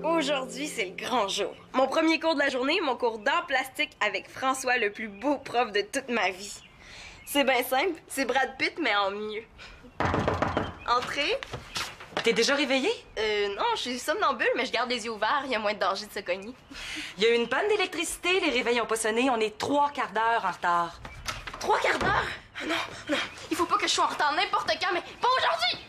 Aujourd'hui, c'est le grand jour. Mon premier cours de la journée, mon cours d'art plastique avec François, le plus beau prof de toute ma vie. C'est bien simple, c'est Brad Pitt, mais en mieux. Entrez. T'es déjà réveillée? Non, je suis somnambule, mais je garde les yeux ouverts, il y a moins de danger de se cogner. Il y a eu une panne d'électricité, les réveils n'ont pas sonné, on est 3/4 d'heure en retard. 3/4 d'heure? Ah non, non, il faut pas que je sois en retard n'importe quand, mais pas aujourd'hui!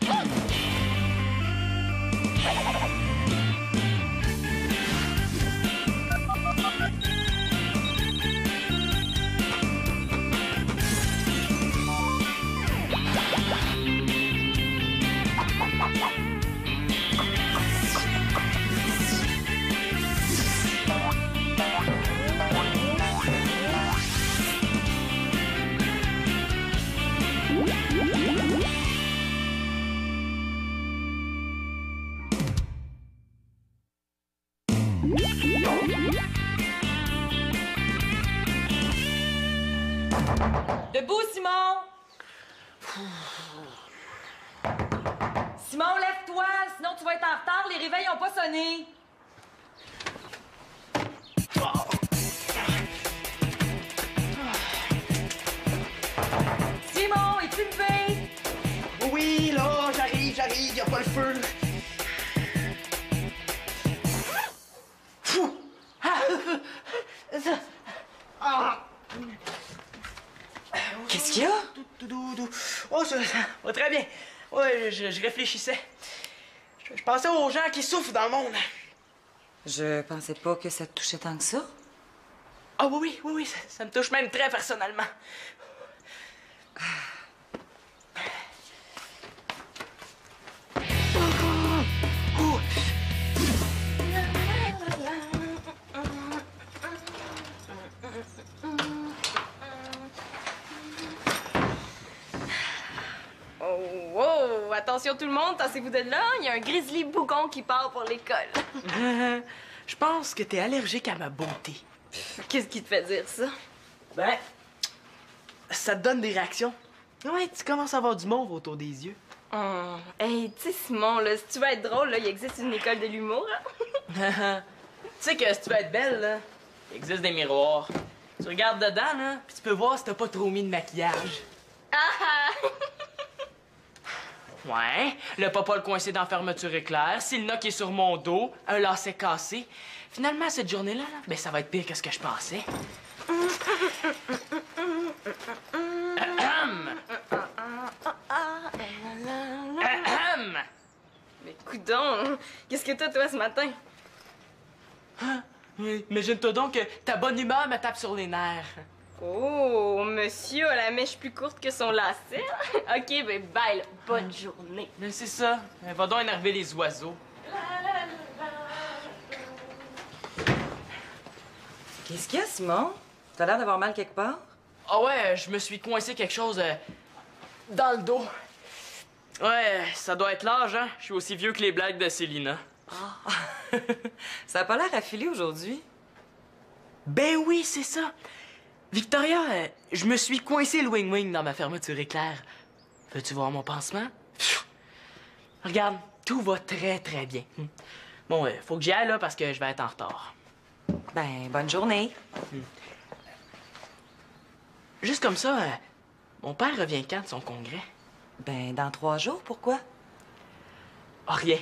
Debout, Simon! Simon, lève-toi, sinon tu vas être en retard, les réveils n'ont pas sonné. Simon, es-tu levé? Oui, là, j'arrive, y a pas le feu. Fou! Qu'est-ce qu'il y a? Oh, ça va très bien. Ouais, je réfléchissais. Je pensais aux gens qui souffrent dans le monde. Je pensais pas que ça te touchait tant que ça. Ah oui, ça me touche même très personnellement. Oh, wow! Attention tout le monde, tassez-vous de là, il y a un grizzly bougon qui part pour l'école. Je pense que t'es allergique à ma beauté. Qu'est-ce qui te fait dire ça? Ben, ça te donne des réactions. Ouais, tu commences à avoir du mauve autour des yeux. Oh. Hey, tu sais, Simon, là, si tu veux être drôle, là, il existe une école de l'humour. Hein? Tu sais que si tu veux être belle, là, il existe des miroirs. Tu regardes dedans, là, puis tu peux voir si t'as pas trop mis de maquillage. Ah! Ouais, le papa le coincé dans la fermeture éclair, c'est le knock qui est sur mon dos, un lacet cassé. Finalement, cette journée-là, là, ben, ça va être pire que ce que je pensais. Mais coudonc, qu'est-ce que t'as, toi, ce matin? Oui, imagine-toi donc que ta bonne humeur me tape sur les nerfs. Oh, monsieur a la mèche plus courte que son lacet. OK, ben bye, là. Bonne journée. Mais c'est ça, va donc énerver les oiseaux. Qu'est-ce qu'il y a, Simon? T'as l'air d'avoir mal quelque part? Ah ouais, je me suis coincé quelque chose dans le dos. Ouais, ça doit être l'âge, hein? Je suis aussi vieux que les blagues de Célina. Ah. Ça a pas l'air affilé aujourd'hui. Ben oui, c'est ça. Victoria, je me suis coincé le wing-wing dans ma fermeture éclair. Veux-tu voir mon pansement? Pfiou. Regarde, tout va très, très bien. Bon, faut que j'y aille, là, parce que je vais être en retard. Ben, bonne journée. Juste comme ça, mon père revient quand de son congrès? Ben, dans 3 jours, pourquoi? Ah, rien.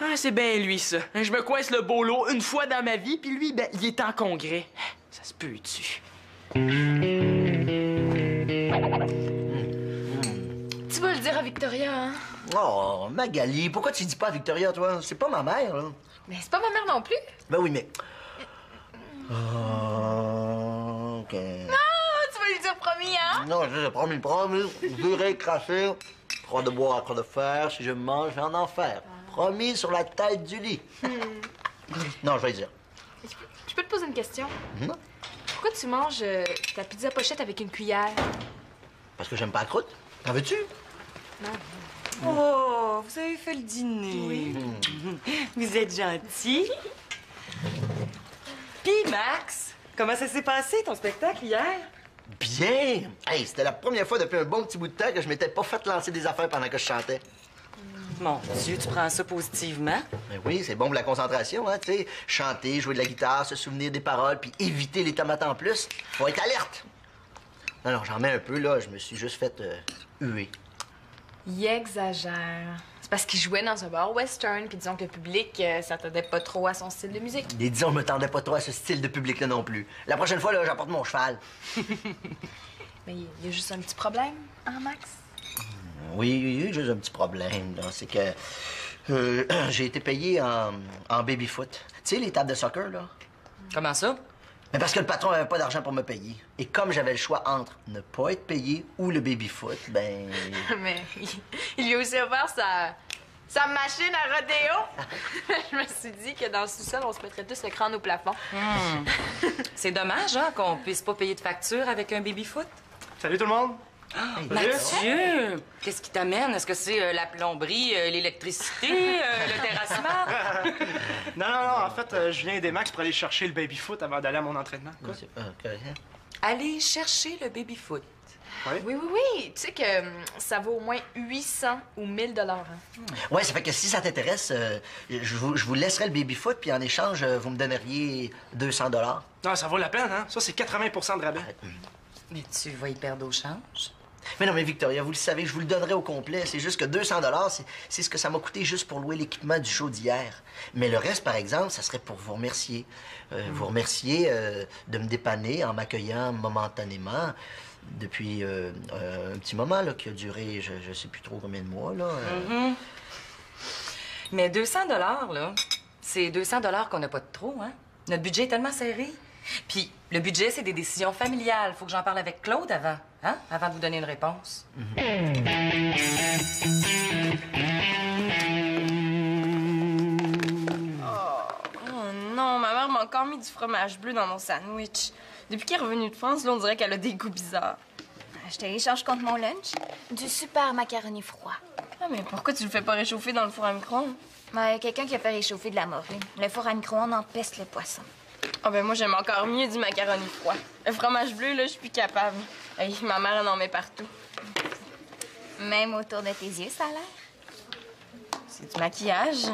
Ah, c'est bien lui, ça. Je me coince le beau lot une fois dans ma vie, puis lui, ben, il est en congrès. Ça se peut-tu? Tu vas le dire à Victoria, hein? Oh, Magali, pourquoi tu dis pas à Victoria, toi? C'est pas ma mère, là. Mais c'est pas ma mère non plus. Ben oui, mais... Oh, OK. Ah, tu vas lui dire promis, hein? Non, je promis, je vais cracher. Croix de bois, croix de fer, si je mange, je vais en enfer. Promis sur la tête du lit. Non, je vais lui dire. Je peux te poser une question? Non, Pourquoi tu manges ta pizza pochette avec une cuillère? parce que j'aime pas la croûte. T'en veux-tu? Oh, vous avez fait le dîner. Oui. Vous êtes gentil. Puis, Max, comment ça s'est passé, ton spectacle, hier? Bien! Hey, c'était la première fois depuis un bon petit bout de temps que je m'étais pas fait lancer des affaires pendant que je chantais. Mon Dieu, tu prends ça positivement? Ben oui, c'est bon pour la concentration, hein, tu sais. Chanter, jouer de la guitare, se souvenir des paroles, puis éviter les tomates en plus. Faut être alerte. Non, j'en mets un peu, là. Je me suis juste fait huer. Il exagère. C'est parce qu'il jouait dans un bar western, puis disons que le public s'attendait pas trop à son style de musique. Et disons, je me tendais pas trop à ce style de public-là non plus. La prochaine fois, là, j'apporte mon cheval. Mais il y a juste un petit problème, hein, Max? Oui, juste un petit problème, là. C'est que j'ai été payé en baby-foot. Tu sais, les tables de soccer, là? Comment ça? Mais parce que le patron avait pas d'argent pour me payer. Et comme j'avais le choix entre ne pas être payé ou le baby-foot, ben... Mais il lui a aussi offert sa machine à rodéo. Je me suis dit que dans le sous-sol, on se mettrait tous le crâne au plafond. C'est dommage, hein, qu'on puisse pas payer de facture avec un baby-foot. Salut tout le monde! Mathieu! Qu'est-ce qui t'amène? Est-ce que c'est la plomberie, l'électricité, le terrassement? Non, en fait, je viens des Max pour aller chercher le baby-foot avant d'aller à mon entraînement. Quoi? Aller chercher le baby-foot. Oui. Tu sais que ça vaut au moins 800 ou 1000 $. Hein? Ouais, ça fait que si ça t'intéresse, je vous laisserai le baby-foot, puis en échange, vous me donneriez 200 $. Non, ça vaut la peine, hein? Ça, c'est 80 de rabais. Mais tu vas y perdre au change? Mais non, mais Victoria, vous le savez, je vous le donnerai au complet. C'est juste que 200 $, c'est ce que ça m'a coûté juste pour louer l'équipement du show d'hier. Mais le reste, par exemple, ça serait pour vous remercier. Vous remercier de me dépanner en m'accueillant momentanément depuis un petit moment là, qui a duré, je sais plus trop combien de mois, là. Mais 200 $, là, c'est 200 $ qu'on n'a pas de trop, hein? Notre budget est tellement serré. Puis le budget, c'est des décisions familiales. Faut que j'en parle avec Claude avant, hein? Avant de vous donner une réponse. Oh non, ma mère m'a encore mis du fromage bleu dans mon sandwich. Depuis qu'elle est revenue de France, là, on dirait qu'elle a des goûts bizarres. Je te l'échange contre mon lunch. Du super macaroni froid. Ah, mais pourquoi tu le fais pas réchauffer dans le four à micro-ondes? Ben, quelqu'un qui a fait réchauffer de la morue. Le four à micro-ondes empeste le poisson. Ah, ben moi, j'aime encore mieux du macaroni froid. Le fromage bleu, là, je suis plus capable. Hey, ma mère, elle en met partout. Même autour de tes yeux, ça a l'air. C'est du maquillage.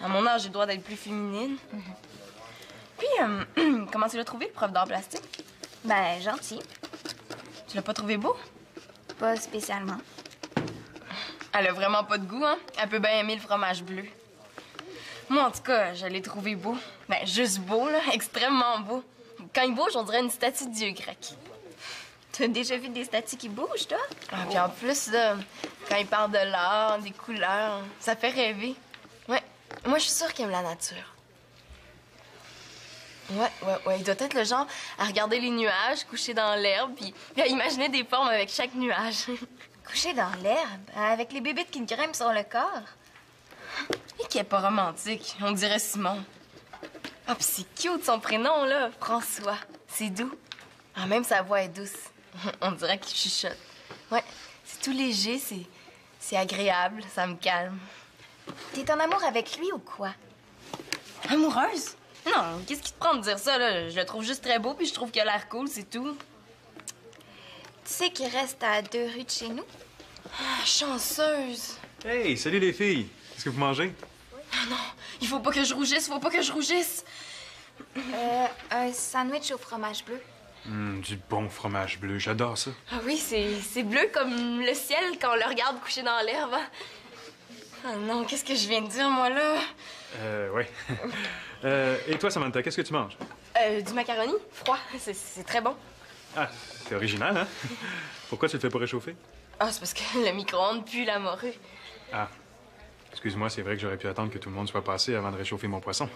À mon âge, j'ai le droit d'être plus féminine. Puis, comment tu l'as trouvé, le prof d'art plastique? Ben, gentil. Tu l'as pas trouvé beau? Pas spécialement. Elle a vraiment pas de goût, hein? Elle peut bien aimer le fromage bleu. Moi, en tout cas, je l'ai trouvé beau. Ben, juste beau, là. Extrêmement beau. Quand il bouge, on dirait une statue de dieu grec. T'as déjà vu des statues qui bougent, toi? Ah, puis en plus, là, quand il parle de l'art, des couleurs, ça fait rêver. Ouais. Moi, je suis sûre qu'il aime la nature. Ouais. Il doit être le genre à regarder les nuages couchés dans l'herbe, puis à imaginer des formes avec chaque nuage. Couché dans l'herbe, avec les bébites qui me grimpent sur le corps. Et qui est pas romantique, on dirait Simon. Ah, puis c'est cute son prénom, là, François. C'est doux. Ah, même sa voix est douce. On dirait qu'il chuchote. Ouais, c'est tout léger, c'est agréable, ça me calme. T'es en amour avec lui ou quoi? Amoureuse? Non, qu'est-ce qui te prend de dire ça, là? Je le trouve juste très beau, puis je trouve qu'il a l'air cool, c'est tout. Tu sais qu'il reste à 2 rues de chez nous? Ah, chanceuse. Hey, salut les filles! Est-ce que vous mangez? Il faut pas que je rougisse, Un sandwich au fromage bleu. Du bon fromage bleu, j'adore ça. Ah oui, c'est bleu comme le ciel quand on le regarde couché dans l'herbe. Hein? Ah non, qu'est-ce que je viens de dire, moi, là? Ouais. Et toi, Samantha, qu'est-ce que tu manges? Du macaroni froid, c'est très bon. Ah, c'est original, hein? Pourquoi tu le fais pas réchauffer? Ah, c'est parce que le micro-ondes pue la morue. Ah. Excuse-moi, c'est vrai que j'aurais pu attendre que tout le monde soit passé avant de réchauffer mon poisson.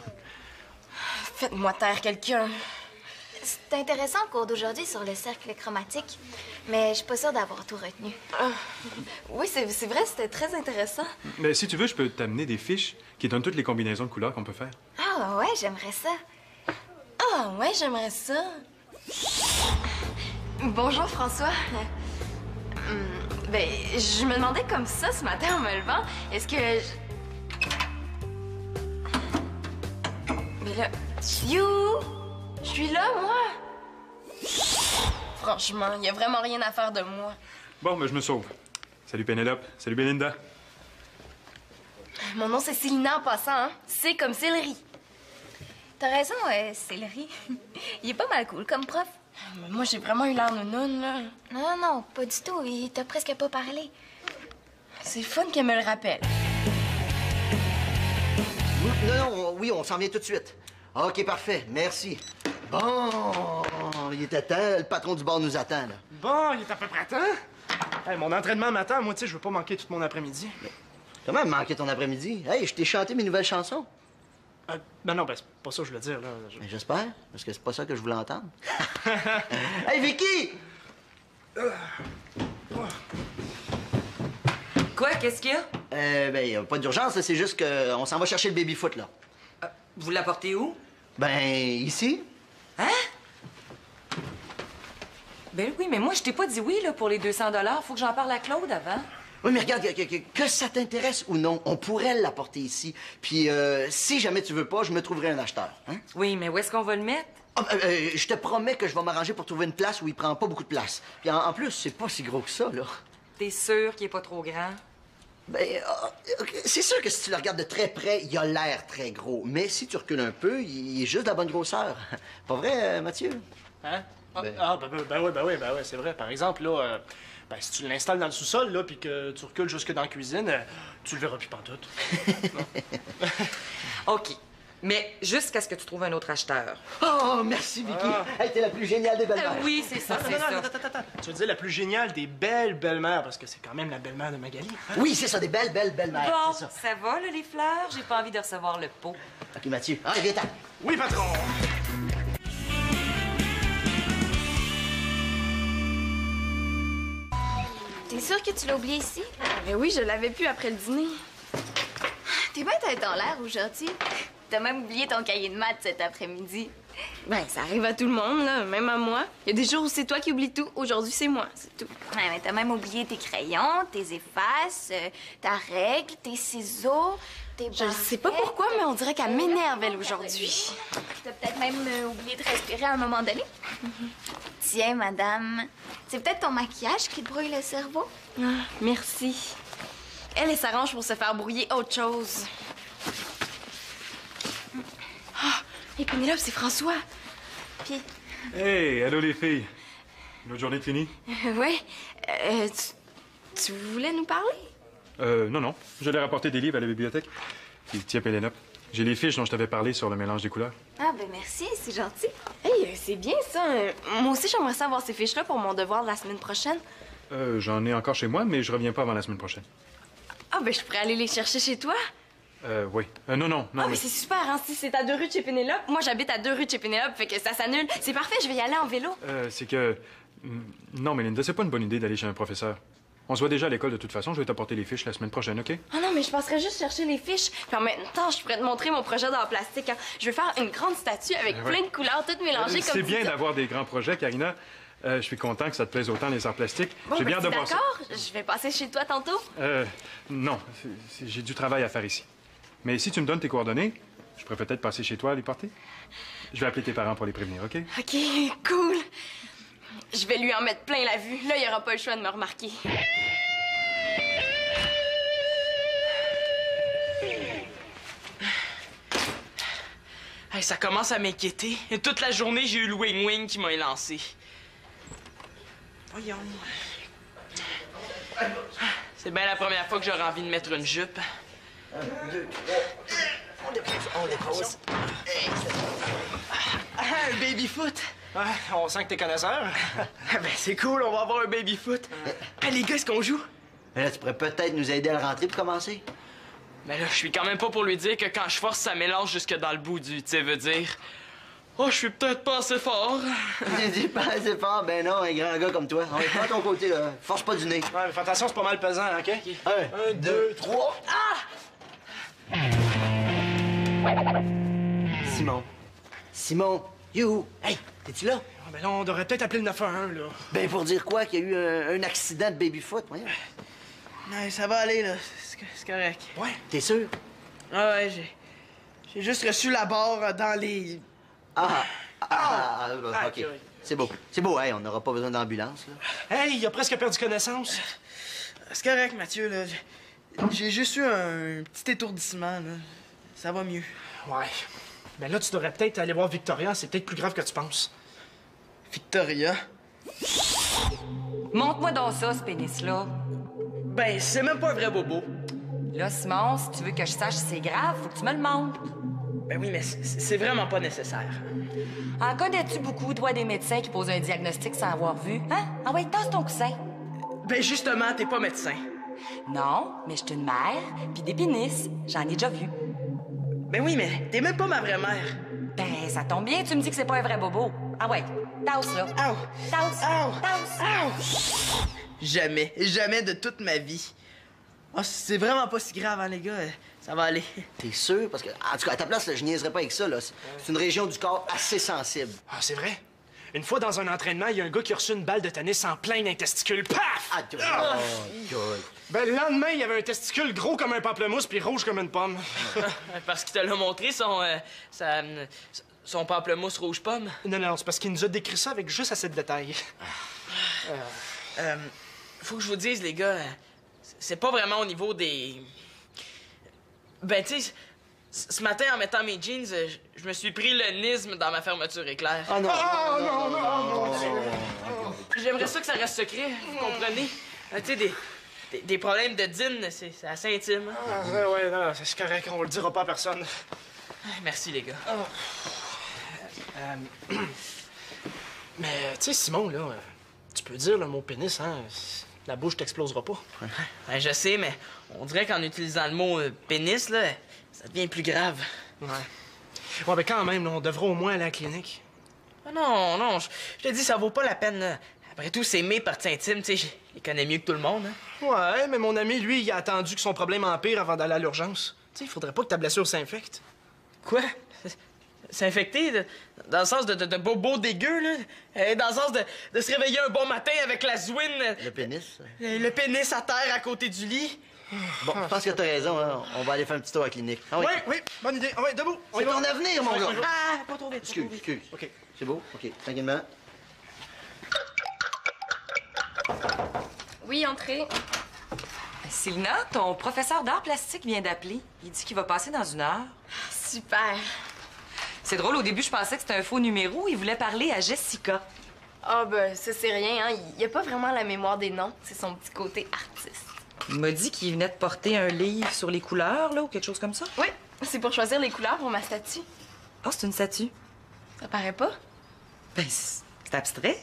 Faites-moi taire quelqu'un. C'est intéressant le cours d'aujourd'hui sur le cercle chromatique, mais je suis pas sûre d'avoir tout retenu. Oui, c'est vrai, c'était très intéressant. Mais si tu veux, je peux t'amener des fiches qui donnent toutes les combinaisons de couleurs qu'on peut faire. Ah ouais, j'aimerais ça. Ah ouais, j'aimerais ça. Bonjour, François. Ben, je me demandais comme ça ce matin en me levant, est-ce que... Mais là... You! Je suis là, moi! Franchement, il y a vraiment rien à faire de moi. Bon, ben je me sauve. Salut Pénélope. Salut Belinda. Mon nom, c'est Célina en passant, hein? C'est comme céleri. T'as raison, Céleri. Il est pas mal cool comme prof. Mais moi, j'ai vraiment eu l'air nounoune, là. Non, non, pas du tout. Il t'a presque pas parlé. C'est fun qu'elle me le rappelle. Oui, on s'en vient tout de suite. OK, parfait. Merci. Bon, il était temps. Le patron du bar nous attend, là. Bon, il est à peu près temps. Hey, mon entraînement m'attend. Moi, tu sais, je veux pas manquer tout mon après-midi. Comment manquer ton après-midi? Hey, je t'ai chanté mes nouvelles chansons. Non, ben, c'est pas ça que je voulais dire, là. Ben, j'espère, parce que c'est pas ça que je voulais entendre. Hey, Vicky! Quoi? Qu'est-ce qu'il y a? Ben, y a pas d'urgence, là, c'est juste qu'on s'en va chercher le baby-foot, là. Vous l'apportez où? Ben, ici. Hein? Ben oui, mais moi, je t'ai pas dit oui, là, pour les 200 $. Faut que j'en parle à Claude avant. Oui, mais regarde, que ça t'intéresse ou non, on pourrait l'apporter ici. Puis, si jamais tu veux pas, je me trouverai un acheteur. Hein? Oui, mais où est-ce qu'on va le mettre? Je te promets que je vais m'arranger pour trouver une place où il prend pas beaucoup de place. Puis, en plus, c'est pas si gros que ça, là. T'es sûr qu'il est pas trop grand? Ben, c'est sûr que si tu le regardes de très près, il a l'air très gros. Mais si tu recules un peu, il est juste de la bonne grosseur. Pas vrai, Mathieu? Hein? Ben Oui, c'est vrai. Par exemple, là, si tu l'installes dans le sous-sol, là, puis que tu recules jusque dans la cuisine, tu le verras plus pantoute. OK. Mais jusqu'à ce que tu trouves un autre acheteur. Oh, merci, Vicky. Hey, t'es la plus géniale des belles-mères. Oui, c'est ça, c'est ça. Attends. Tu veux dire la plus géniale des belles belles-mères, parce que c'est quand même la belle-mère de Magali. Hein? Oui, c'est ça, des belles belles-mères. Bon, C'est ça. ça va, là, les fleurs? J'ai pas envie de recevoir le pot. OK, Mathieu. Allez, viens-t'en. Oui, patron! T'es sûr que tu l'as oublié ici? Mais oui, je l'avais pu après le dîner. T'es bien tête en l'air aujourd'hui. T'as même oublié ton cahier de maths cet après-midi. Ben, ça arrive à tout le monde, là, même à moi. Il y a des jours où c'est toi qui oublies tout. Aujourd'hui, c'est moi, c'est tout. Ouais, mais t'as même oublié tes crayons, tes effaces, ta règle, tes ciseaux, tes Je sais pas pourquoi, mais on dirait qu'elle m'énerve, elle, aujourd'hui. T'as peut-être même oublié de respirer à un moment donné. Tiens, madame, c'est peut-être ton maquillage qui te brouille le cerveau? Ah, merci. Elle s'arrange pour se faire brouiller autre chose. Ah! Et Pénélope, c'est François. Puis, Hey, allô les filles. L'autre journée de finie? Ouais. Tu voulais nous parler? Non. J'allais rapporter des livres à la bibliothèque. Puis tiens, Pénélope, j'ai les fiches dont je t'avais parlé sur le mélange des couleurs. ah ben merci, c'est gentil. Hey, c'est bien ça. Moi aussi, j'aimerais savoir ces fiches-là pour mon devoir de la semaine prochaine. J'en ai encore chez moi, mais je reviens pas avant la semaine prochaine. Ah, ben je pourrais aller les chercher chez toi. Oui. Non. Ah, mais c'est super, hein. Si c'est à 2 rues de chez Pénélope, moi j'habite à 2 rues de chez Pénélope, fait que ça s'annule. C'est parfait, je vais y aller en vélo. C'est que... Non, Mélinda, c'est pas une bonne idée d'aller chez un professeur. On se voit déjà à l'école de toute façon. Je vais t'apporter les fiches la semaine prochaine, OK? Ah non, mais je passerais juste chercher les fiches. Puis en même temps, je pourrais te montrer mon projet d'art plastique. Hein. Je veux faire une grande statue avec Ouais. plein de couleurs, toutes mélangées comme C'est tu bien dis. d'avoir des grands projets, Karina. Je suis content que ça te plaise autant, les arts plastiques. Bon, J'ai ben, bien hâte de voir ça. d'accord, je vais passer chez toi tantôt. Non. J'ai du travail à faire ici. Mais si tu me donnes tes coordonnées, je pourrais peut-être passer chez toi à les porter. Je vais appeler tes parents pour les prévenir, OK? OK, cool. Je vais lui en mettre plein la vue. Là, il aura pas le choix de me remarquer. Hey, ça commence à m'inquiéter. Et toute la journée, j'ai eu le wing-wing qui m'a élancé. Voyons. C'est bien la première fois que j'aurais envie de mettre une jupe. 1, 2, 3. On dépose. Ah, un baby-foot! Ouais, on sent que t'es connaisseur. Ah ben, c'est cool, on va avoir un baby-foot. Hey, les gars, est-ce qu'on joue? Mais là, tu pourrais peut-être nous aider à le rentrer pour commencer. Mais là, je suis quand même pas pour lui dire que quand je force, ça mélange jusque dans le bout du, tu sais, veut dire... Oh, je suis peut-être pas assez fort. Tu dis pas assez fort, ben non, un grand gars comme toi. On est pas à ton côté, là. Force pas du nez. Ouais, mais fais attention, c'est pas mal pesant, OK? 1, 2, 3. Simon, you! Hey, t'es-tu là? Ah, ben là, on devrait peut-être appeler le 911, là. Ben, pour dire quoi? Qu'il y a eu un accident de baby-foot, voyons. Ouais, ça va aller, là. C'est correct. Ouais. T'es sûr? Ah ouais, j'ai juste reçu la barre dans les... OK. C'est beau, hey, on n'aura pas besoin d'ambulance, là. Hey, il a presque perdu connaissance. C'est correct, Mathieu, là. J'ai juste eu un petit étourdissement, là. Ça va mieux. Ouais. Ben là, tu devrais peut-être aller voir Victoria. C'est peut-être plus grave que tu penses. Victoria? Montre-moi donc ça, ce pénis-là. Ben, c'est même pas un vrai bobo. Là, Simon, si tu veux que je sache si c'est grave, faut que tu me le montres. Ben oui, mais c'est vraiment pas nécessaire. En connais-tu beaucoup, toi, des médecins qui posent un diagnostic sans avoir vu? Hein? Ah ouais, tasse ton coussin. Ben justement, t'es pas médecin. Non, mais je suis une mère, puis des pénis, j'en ai déjà vu. Ben oui, mais t'es même pas ma vraie mère. Ben, ça tombe bien, tu me dis que c'est pas un vrai bobo. Ah ouais, tasse, là. Ow! Tasse, Ow! tasse. Ow! Jamais de toute ma vie. Ah, c'est vraiment pas si grave, hein, les gars. Ça va aller. T'es sûr? Parce que, en tout cas, à ta place, là, je niaiserais pas avec ça, là. C'est une région du corps assez sensible. Ah, c'est vrai? Une fois, dans un entraînement, il y a un gars qui a reçu une balle de tennis en plein d'un testicule. Paf! Ah, Ben, le lendemain, il y avait un testicule gros comme un pamplemousse puis rouge comme une pomme. Parce qu'il te l'a montré, son pamplemousse rouge pomme. Non, c'est parce qu'il nous a décrit ça avec juste assez de détails. Faut que je vous dise, les gars, c'est pas vraiment au niveau des... Ben, tu sais, ce matin, en mettant mes jeans, je me suis pris le nisme dans ma fermeture éclair. Ah non! J'aimerais ça que ça reste secret, vous comprenez? Tu sais, des problèmes de dîne, c'est assez intime. Ouais, non, c'est correct, on le dira pas à personne. Merci, les gars. Mais, tu sais, Simon, là, tu peux dire le mot pénis, hein? La bouche t'explosera pas. Ben, je sais, mais on dirait qu'en utilisant le mot pénis, là, ça devient plus grave. Ouais. Ouais, mais quand même, là, on devrait au moins aller à la clinique. Ah non, je te dis, ça vaut pas la peine, là. Après tout, c'est mes parties intimes, tu sais, je les connais mieux que tout le monde, hein. Ouais, mais mon ami, lui, il a attendu que son problème empire avant d'aller à l'urgence. Tu sais, il faudrait pas que ta blessure s'infecte. Quoi? C'est infecté? Dans le sens de bobo dégueu, là? Dans le sens de se réveiller un bon matin avec la zouine... Le pénis? Le pénis à terre à côté du lit? Bon, je pense que t'as raison, hein. On va aller faire un petit tour à la clinique. Ah oui. Oui, bonne idée. Ah ouais, debout. On y C'est va. ton avenir, mon gars. Ah, pas trop vite. Excuse. OK. C'est beau? OK, tranquillement. Oui, entrez. Sylvina, ton professeur d'art plastique vient d'appeler. Il dit qu'il va passer dans 1 heure. Super. C'est drôle, au début, je pensais que c'était un faux numéro. Il voulait parler à Jessica. Ah, ben, ça, c'est rien, hein. Il a pas vraiment la mémoire des noms. C'est son petit côté artiste. Il m'a dit qu'il venait de porter un livre sur les couleurs, là, ou quelque chose comme ça. Oui, c'est pour choisir les couleurs pour ma statue. Oh, c'est une statue. Ça paraît pas? Ben, c'est abstrait.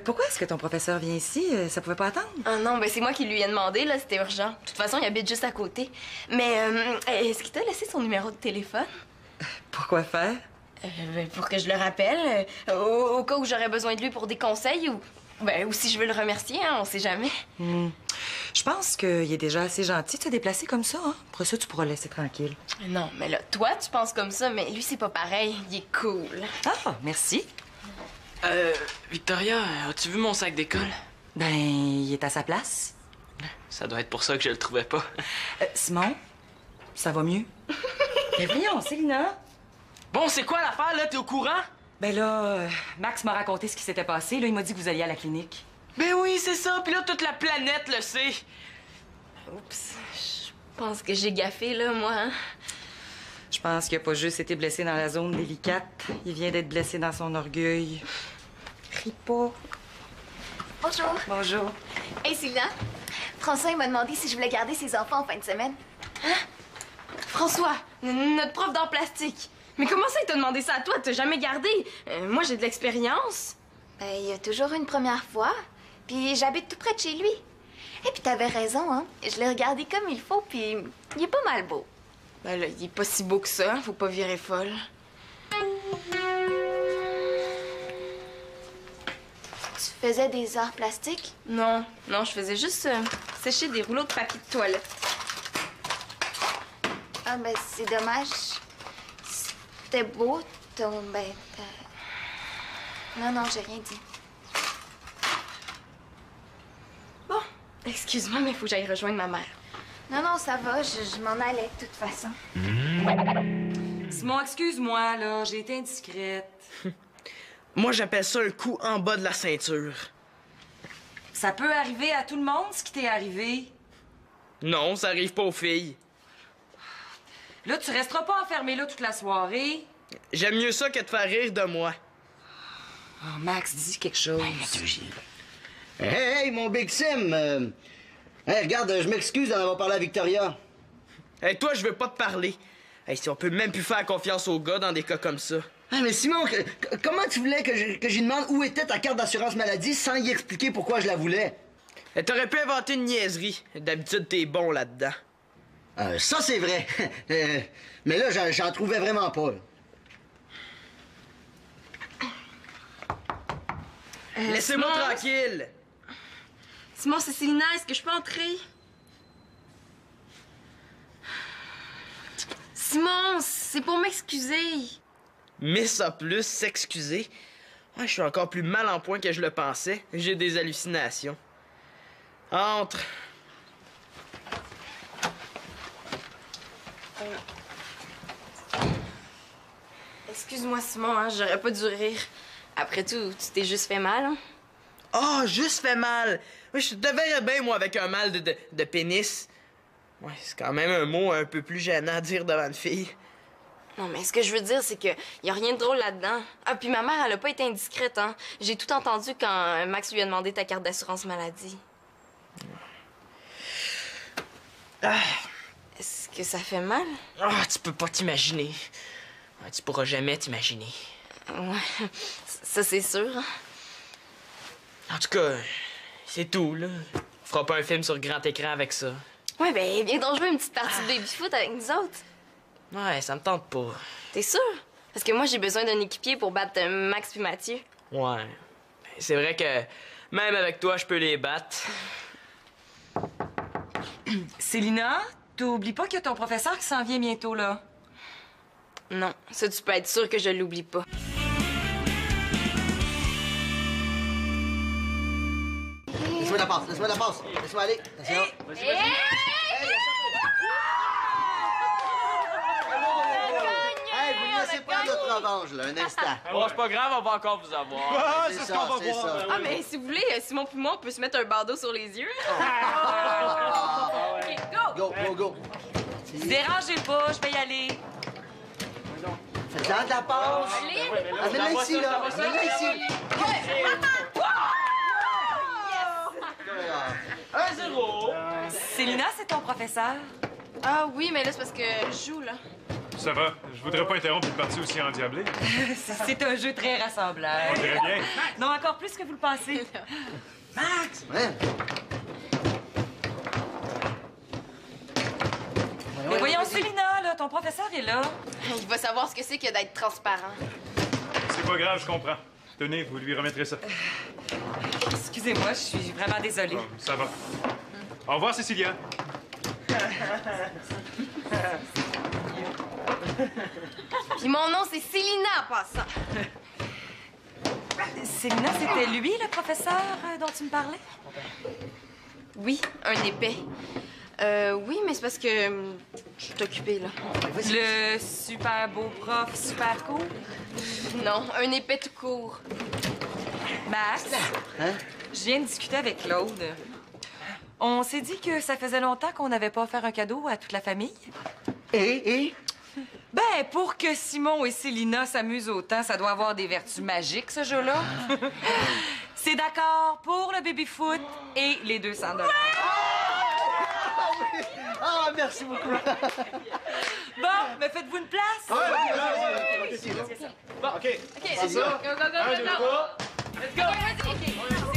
Pourquoi est-ce que ton professeur vient ici? Ça pouvait pas attendre? Ah non, ben c'est moi qui lui ai demandé, là, c'était urgent. De toute façon, il habite juste à côté. Mais est-ce qu'il t'a laissé son numéro de téléphone? Pourquoi faire? Ben, pour que je le rappelle, au cas où j'aurais besoin de lui pour des conseils ou si je veux le remercier, hein, on sait jamais. Je pense qu'il est déjà assez gentil de se déplacer comme ça, hein? Après ça, tu pourras le laisser tranquille. Non, mais là, toi, tu penses comme ça, mais lui, c'est pas pareil. Il est cool. Ah, merci. Victoria, as-tu vu mon sac d'école? Ben, il est à sa place. Ça doit être pour ça que je le trouvais pas. Simon, ça va mieux? Ben voyons, Célina. Bon, c'est quoi l'affaire, là? T'es au courant? Ben là, Max m'a raconté ce qui s'était passé. Là, il m'a dit que vous alliez à la clinique. Ben oui, c'est ça. Puis là, toute la planète le sait. Oups, je pense que j'ai gaffé, là, moi. Hein? Je pense qu'il a pas juste été blessé dans la zone délicate. Il vient d'être blessé dans son orgueil. Crie pas. Bonjour. Bonjour. Hey, Sylvia. François, il m'a demandé si je voulais garder ses enfants en fin de semaine. François, notre prof d'art plastique. Mais comment ça, il t'a demandé ça à toi? T'as jamais gardé? Moi, j'ai de l'expérience. Ben, il y a toujours une première fois. Puis j'habite tout près de chez lui. Et puis t'avais raison, hein. Je l'ai regardé comme il faut, puis il est pas mal beau. Ben là, il est pas si beau que ça. Faut pas virer folle. Tu faisais des arts plastiques? Non, je faisais juste sécher des rouleaux de papier de toilette. Ah, ben, c'est dommage. C'était beau, ton... Non, j'ai rien dit. Bon, excuse-moi, mais faut que j'aille rejoindre ma mère. Non, ça va, je m'en allais de toute façon. Simon, excuse-moi, là, j'ai été indiscrète. Moi, j'appelle ça un coup en bas de la ceinture. Ça peut arriver à tout le monde, ce qui t'est arrivé. Non, ça arrive pas aux filles. Là, tu resteras pas enfermé là toute la soirée. J'aime mieux ça que de faire rire de moi. Oh, Max, dis quelque chose. Hey, mon Big Sim! Hey, regarde, je m'excuse d'en avoir parlé à Victoria. Hey, toi, je veux pas te parler. Hey, si on peut même plus faire confiance aux gars dans des cas comme ça. Ah, mais Simon, comment tu voulais que j'y demande où était ta carte d'assurance maladie sans y expliquer pourquoi je la voulais? Hey, t'aurais pu inventer une niaiserie. D'habitude, t'es bon là-dedans. Ça, c'est vrai. Mais là, j'en trouvais vraiment pas. Là. Laissez-moi Simon? tranquille. Simon, c'est Célina, est-ce que je peux entrer? Simon, c'est pour m'excuser. Mais ça plus s'excuser. Ah, je suis encore plus mal en point que je le pensais. J'ai des hallucinations. Entre. Excuse-moi, Simon, hein, j'aurais pas dû rire. Après tout, tu t'es juste fait mal. Hein? Ah, juste fait mal. Oui, je te verrais bien, moi, avec un mal de pénis. Ouais, c'est quand même un mot un peu plus gênant à dire devant une fille. Non, mais ce que je veux dire, c'est que y a rien de drôle là-dedans. Ah, puis ma mère, elle a pas été indiscrète, hein. J'ai tout entendu quand Max lui a demandé ta carte d'assurance maladie. Ah, Est-ce que ça fait mal? ah, tu peux pas t'imaginer. Ah, tu pourras jamais t'imaginer. Ouais, ça c'est sûr. Hein. En tout cas, c'est tout, là. On fera pas un film sur grand écran avec ça. Ouais, ben viens donc jouer une petite partie de baby-foot avec nous autres. Ouais, ça me tente pas. T'es sûr? Parce que moi, j'ai besoin d'un équipier pour battre Max puis Mathieu. Ouais. Ben, c'est vrai que même avec toi, je peux les battre. Célina, t'oublies pas qu'il y a ton professeur qui s'en vient bientôt, là. Non, ça, tu peux être sûr que je l'oublie pas. Laisse-moi la passe, laisse-moi la passe. Laisse-moi aller. Attention. Hey, vous me laissez pas notre revanche, là, un instant. Bon, c'est pas grave, on va encore vous avoir. Ah, C'est c'est ce ça, qu'on va c'est voir. ça. Ah, mais si vous voulez, Simon puis moi, on peut se mettre un bandeau sur les yeux. OK, go! Go, go, go. Dérangez pas, je vais y aller. Fais-en de la passe. Amène-la ici, là. Amène-la ici. 1-0. Célina, c'est ton professeur? Ah oui, mais là, c'est parce que je joue, là. Ça va. Je voudrais pas interrompre une partie aussi endiablée. C'est un jeu très rassembleur. On dirait bien. Non, encore plus que vous le pensez. Max! Ouais. Mais voyons, Célina, là, ton professeur est là. Il va savoir ce que c'est que d'être transparent. C'est pas grave, je comprends. Tenez, vous lui remettrez ça. Excusez-moi, je suis vraiment désolée. Bon, ça va. Au revoir, Cécilia. Puis mon nom, c'est Célina, en passant. Célina, c'était lui, le professeur dont tu me parlais? Oui, un épais. Oui, mais c'est parce que je suis occupée, là. Le super beau prof, super cool. Non, un épais tout court. Max, Hein? je viens de discuter avec Claude. On s'est dit que ça faisait longtemps qu'on n'avait pas offert un cadeau à toute la famille. Et? Ben, pour que Simon et Célina s'amusent autant, ça doit avoir des vertus magiques, ce jeu-là. C'est d'accord pour le baby-foot et les 200 $. Ah, merci beaucoup. Bon, mais faites-vous une place. Bon, OK. OK, let's go, go, go, go, go, go. Let's go. OK, vas-y.